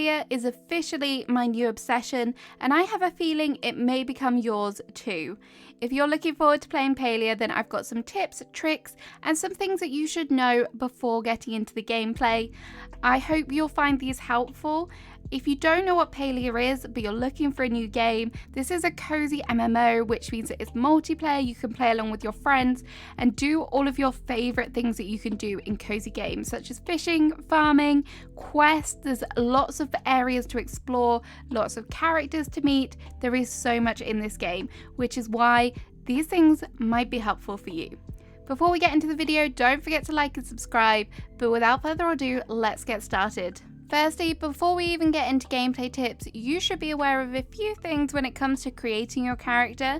Palia is officially my new obsession, and I have a feeling it may become yours too. If you're looking forward to playing Palia, then I've got some tips, tricks, and some things that you should know before getting into the gameplay. I hope you'll find these helpful. If you don't know what Palia is, but you're looking for a new game, this is a cozy MMO, which means that it's multiplayer, you can play along with your friends, and do all of your favourite things that you can do in cozy games, such as fishing, farming, quests. There's lots of areas to explore, lots of characters to meet. There is so much in this game, which is why these things might be helpful for you. Before we get into the video, don't forget to like and subscribe, but without further ado, let's get started. Firstly, before we even get into gameplay tips, you should be aware of a few things when it comes to creating your character.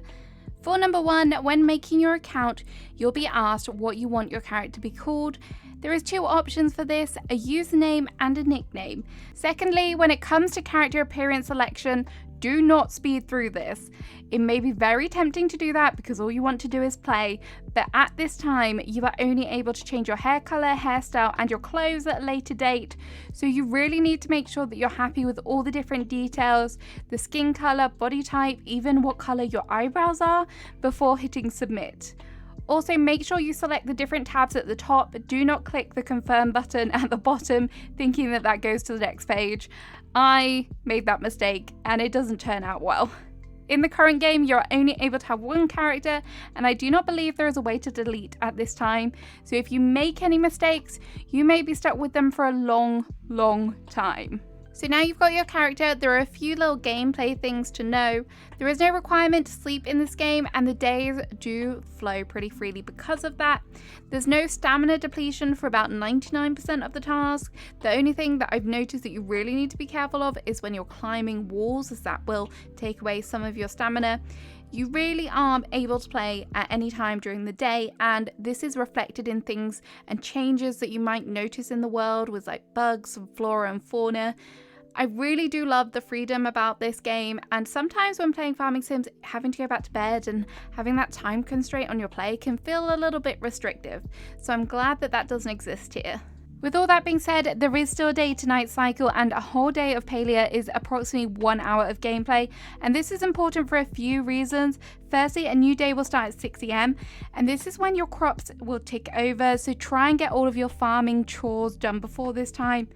For number one, when making your account, you'll be asked what you want your character to be called. There is two options for this, a username and a nickname. Secondly, when it comes to character appearance selection, do not speed through this. It may be very tempting to do that because all you want to do is play, but at this time you are only able to change your hair color, hairstyle, and your clothes at a later date. So you really need to make sure that you're happy with all the different details, the skin color, body type, even what color your eyebrows are before hitting submit. Also, make sure you select the different tabs at the top. Do not click the confirm button at the bottom thinking that that goes to the next page. I made that mistake and it doesn't turn out well. In the current game, you're only able to have one character, and I do not believe there is a way to delete at this time. So if you make any mistakes, you may be stuck with them for a long time. So now you've got your character, there are a few little gameplay things to know. There is no requirement to sleep in this game, and the days do flow pretty freely because of that. There's no stamina depletion for about 99% of the tasks. The only thing that I've noticed that you really need to be careful of is when you're climbing walls, as that will take away some of your stamina. You really are able to play at any time during the day, and this is reflected in things and changes that you might notice in the world with like bugs and flora and fauna. I really do love the freedom about this game, and sometimes when playing farming sims, having to go back to bed and having that time constraint on your play can feel a little bit restrictive. So I'm glad that that doesn't exist here. With all that being said, there is still a day to night cycle, and a whole day of Palia is approximately 1 hour of gameplay, and this is important for a few reasons. Firstly, a new day will start at 6 AM, and this is when your crops will tick over, so try and get all of your farming chores done before this time.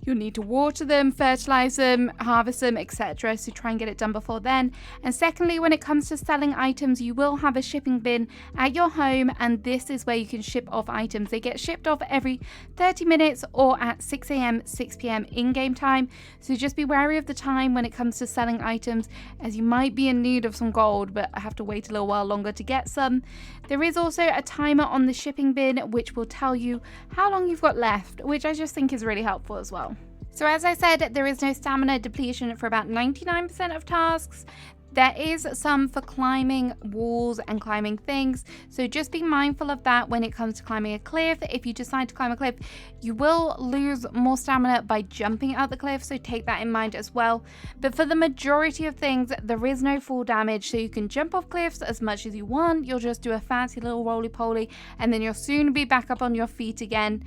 You'll need to water them, fertilize them, harvest them, etc. So try and get it done before then. And secondly, when it comes to selling items, you will have a shipping bin at your home, and this is where you can ship off items. They get shipped off every 30 minutes or at 6 AM, 6 PM in-game time. So just be wary of the time when it comes to selling items, as you might be in need of some gold, but have to wait a little while longer to get some. There is also a timer on the shipping bin, which will tell you how long you've got left, which I just think is really helpful as well. So as I said, there is no stamina depletion for about 99% of tasks. There is some for climbing walls and climbing things, so just be mindful of that when it comes to climbing a cliff. If you decide to climb a cliff, you will lose more stamina by jumping out the cliff, so take that in mind as well. But for the majority of things, there is no fall damage, so you can jump off cliffs as much as you want. You'll just do a fancy little roly-poly, and then you'll soon be back up on your feet again.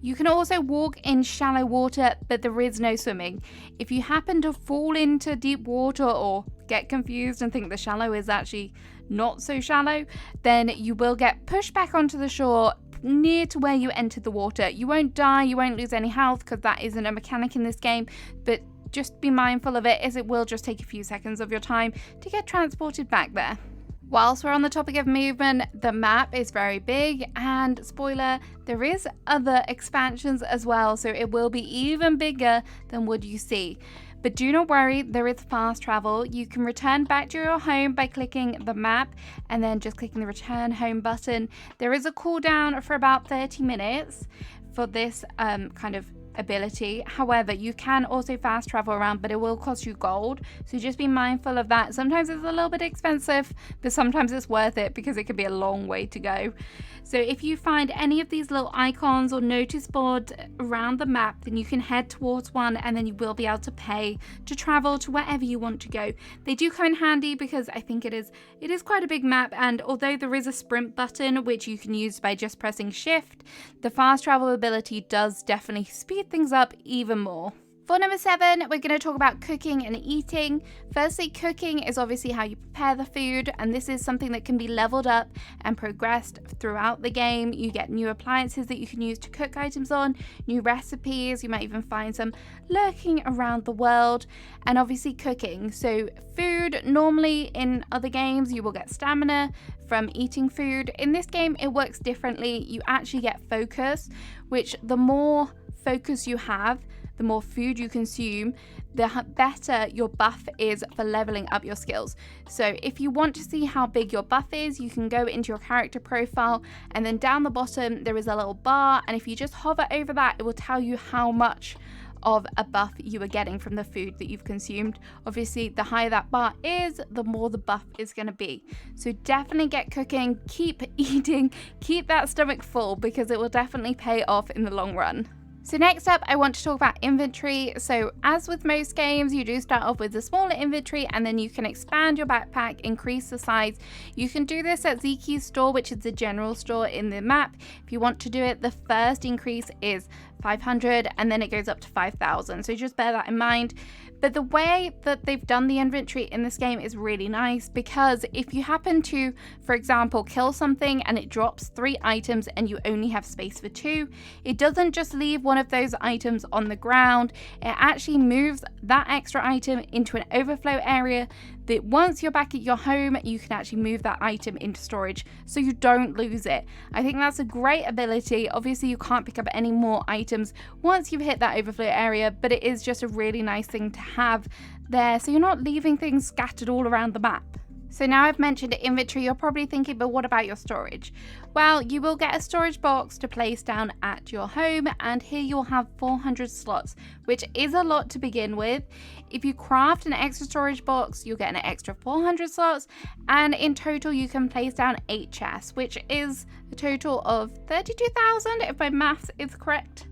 You can also walk in shallow water, but there is no swimming. If you happen to fall into deep water or get confused and think the shallow is actually not so shallow, then you will get pushed back onto the shore near to where you entered the water. You won't die, you won't lose any health, because that isn't a mechanic in this game, but just be mindful of it, as it will just take a few seconds of your time to get transported back there. Whilst we're on the topic of movement, the map is very big, and spoiler, there is other expansions as well, so it will be even bigger than what you see. But do not worry, there is fast travel. You can return back to your home by clicking the map and then just clicking the return home button. There is a cooldown for about 30 minutes for this kind of ability. However, you can also fast travel around, but it will cost you gold, so just be mindful of that. Sometimes it's a little bit expensive, but sometimes it's worth it because it can be a long way to go. So if you find any of these little icons or notice boards around the map, then you can head towards one, and then you will be able to pay to travel to wherever you want to go. They do come in handy because I think it is quite a big map, and although there is a sprint button which you can use by just pressing shift, the fast travel ability does definitely speed things up even more. For number 7, we're going to talk about cooking and eating. Firstly, cooking is obviously how you prepare the food, and this is something that can be leveled up and progressed throughout the game. You get new appliances that you can use to cook items on, new recipes, you might even find some lurking around the world, and obviously cooking. So food, normally in other games you will get stamina from eating food. In this game it works differently. You actually get focus, which the more focus you have, the more food you consume, the better your buff is for leveling up your skills. So if you want to see how big your buff is, you can go into your character profile, and then down the bottom there is a little bar, and if you just hover over that, it will tell you how much of a buff you are getting from the food that you've consumed. Obviously, the higher that bar is, the more the buff is going to be. So definitely get cooking, keep eating, keep that stomach full, because it will definitely pay off in the long run. So next up, I want to talk about inventory. So as with most games, you do start off with a smaller inventory, and then you can expand your backpack, increase the size. You can do this at Zeki's store, which is the general store in the map. If you want to do it, the first increase is 500, and then it goes up to 5,000. So just bear that in mind. But the way that they've done the inventory in this game is really nice, because if you happen to, for example, kill something and it drops 3 items and you only have space for 2, it doesn't just leave one of those items on the ground. It actually moves that extra item into an overflow area that once you're back at your home, you can actually move that item into storage so you don't lose it. I think that's a great ability. Obviously, you can't pick up any more items once you've hit that overflow area, but it is just a really nice thing to have there, so you're not leaving things scattered all around the map. So now I've mentioned inventory, you're probably thinking, but what about your storage? Well, you will get a storage box to place down at your home, and here you'll have 400 slots, which is a lot to begin with. If you craft an extra storage box, you'll get an extra 400 slots, and in total you can place down 8 chests, which is a total of 32,000 if my maths is correct.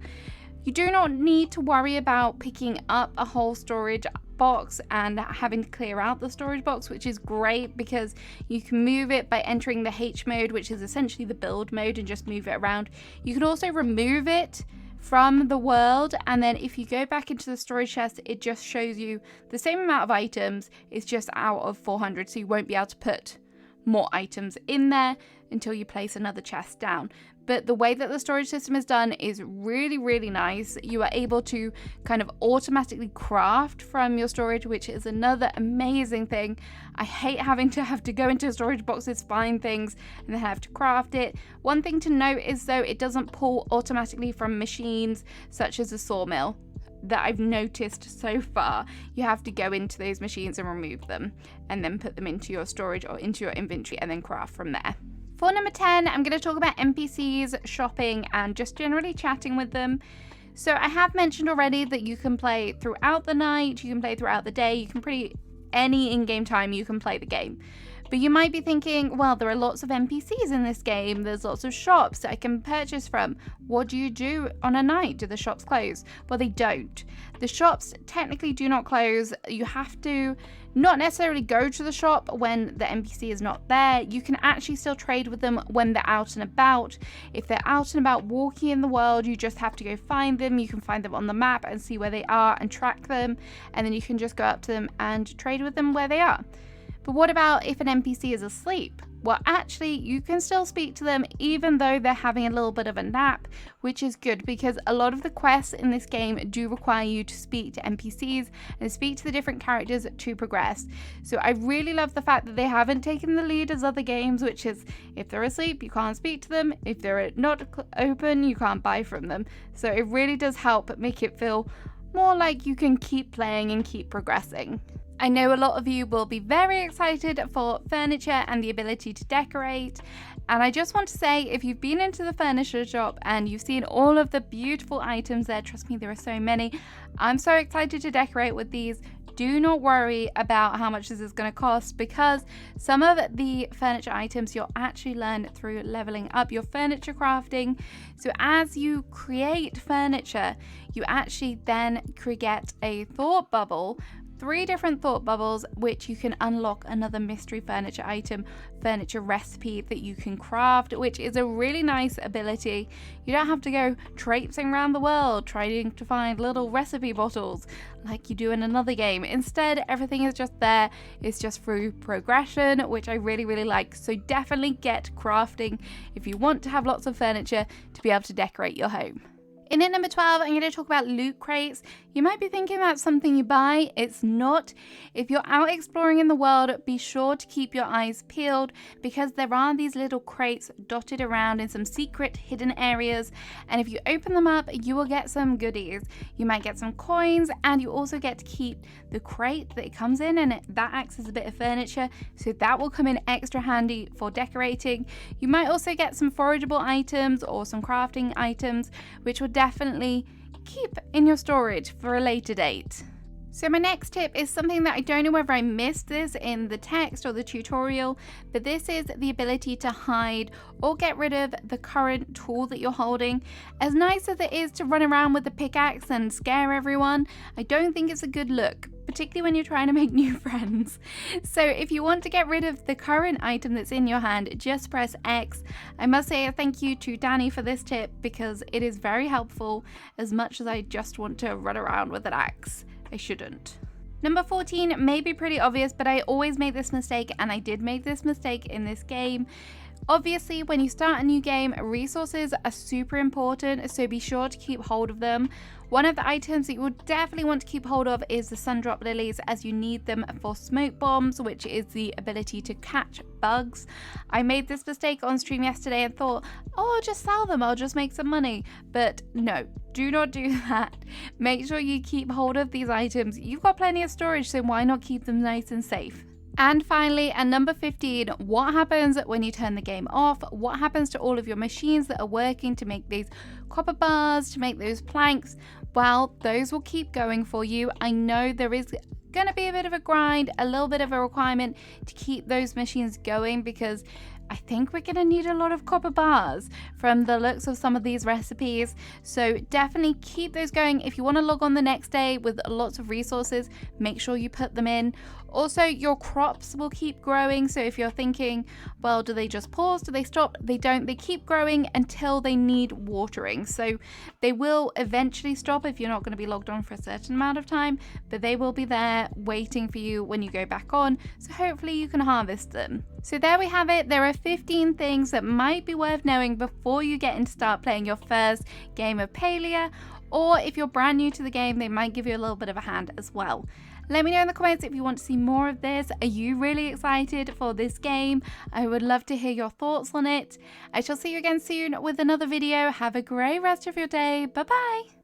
You do not need to worry about picking up a whole storage box and having to clear out the storage box, which is great because you can move it by entering the H mode, which is essentially the build mode, and just move it around. You can also remove it from the world, and then if you go back into the storage chest, it just shows you the same amount of items. It's just out of 400, so you won't be able to put more items in there until you place another chest down. But the way that the storage system is done is really, really nice. You are able to kind of automatically craft from your storage, which is another amazing thing. I hate having to go into storage boxes, find things, and then have to craft it. One thing to note is, though, it doesn't pull automatically from machines such as a sawmill that I've noticed so far. You have to go into those machines and remove them, and then put them into your storage or into your inventory, and then craft from there. For number 10, I'm going to talk about NPCs, shopping, and just generally chatting with them. So I have mentioned already that you can play throughout the night, you can play throughout the day, you can any in-game time you can play the game. But you might be thinking, well, there are lots of NPCs in this game, there's lots of shops that I can purchase from. What do you do on a night? Do the shops close? Well, they don't. The shops technically do not close. You have to not necessarily go to the shop when the NPC is not there. You can actually still trade with them when they're out and about. If they're out and about walking in the world, you just have to go find them. You can find them on the map and see where they are and track them, and then you can just go up to them and trade with them where they are. But what about if an NPC is asleep? Well, actually, you can still speak to them even though they're having a little bit of a nap, which is good because a lot of the quests in this game do require you to speak to NPCs and speak to the different characters to progress. So I really love the fact that they haven't taken the lead as other games, which is if they're asleep, you can't speak to them. If they're not open, you can't buy from them. So it really does help make it feel more like you can keep playing and keep progressing. I know a lot of you will be very excited for furniture and the ability to decorate, and I just want to say, if you've been into the furniture shop and you've seen all of the beautiful items there, trust me, there are so many. I'm so excited to decorate with these. Do not worry about how much this is going to cost, because some of the furniture items you'll actually learn through leveling up your furniture crafting. So as you create furniture, you actually then create a thought bubble 3 different thought bubbles, which you can unlock another mystery furniture item, furniture recipe that you can craft, which is a really nice ability. You don't have to go traipsing around the world trying to find little recipe bottles like you do in another game. Instead, everything is just there. It's just through progression, which I really like. So definitely get crafting if you want to have lots of furniture to be able to decorate your home. In at number 12, I'm going to talk about loot crates. You might be thinking that's something you buy. It's not. If you're out exploring in the world, be sure to keep your eyes peeled because there are these little crates dotted around in some secret hidden areas. And if you open them up, you will get some goodies. You might get some coins, and you also get to keep the crate that it comes in, and that acts as a bit of furniture. So that will come in extra handy for decorating. You might also get some forageable items or some crafting items, which will definitely keep in your storage for a later date. So my next tip is something that I don't know whether I missed this in the text or the tutorial, but this is the ability to hide or get rid of the current tool that you're holding. As nice as it is to run around with the pickaxe and scare everyone, I don't think it's a good look, particularly when you're trying to make new friends. So if you want to get rid of the current item that's in your hand, just press X. I must say a thank you to Danny for this tip because it is very helpful as much as I just want to run around with an axe. I shouldn't. Number 14 may be pretty obvious, but I always make this mistake, and I did make this mistake in this game. Obviously, when you start a new game, resources are super important, so be sure to keep hold of them. One of the items that you will definitely want to keep hold of is the sundrop lilies, as you need them for smoke bombs, which is the ability to catch bugs. I made this mistake on stream yesterday and thought, oh, I'll just sell them, I'll just make some money. But no, do not do that. Make sure you keep hold of these items. You've got plenty of storage, so why not keep them nice and safe? And finally, at number 15, what happens when you turn the game off? What happens to all of your machines that are working to make these copper bars, to make those planks? Well, those will keep going for you. I know there is going to be a bit of a grind, a little bit of a requirement to keep those machines going because I think we're going to need a lot of copper bars from the looks of some of these recipes. So definitely keep those going. If you want to log on the next day with lots of resources, make sure you put them in. Also, your crops will keep growing. So if you're thinking, well, do they just pause? Do they stop? They don't. They keep growing until they need watering. So they will eventually stop if you're not going to be logged on for a certain amount of time, but they will be there waiting for you when you go back on. So hopefully you can harvest them. So there we have it. There are 15 things that might be worth knowing before you get in to start playing your first game of Palia, or if you're brand new to the game, they might give you a little bit of a hand as well. Let me know in the comments if you want to see more of this. Are you really excited for this game? I would love to hear your thoughts on it. I shall see you again soon with another video. Have a great rest of your day. Bye bye.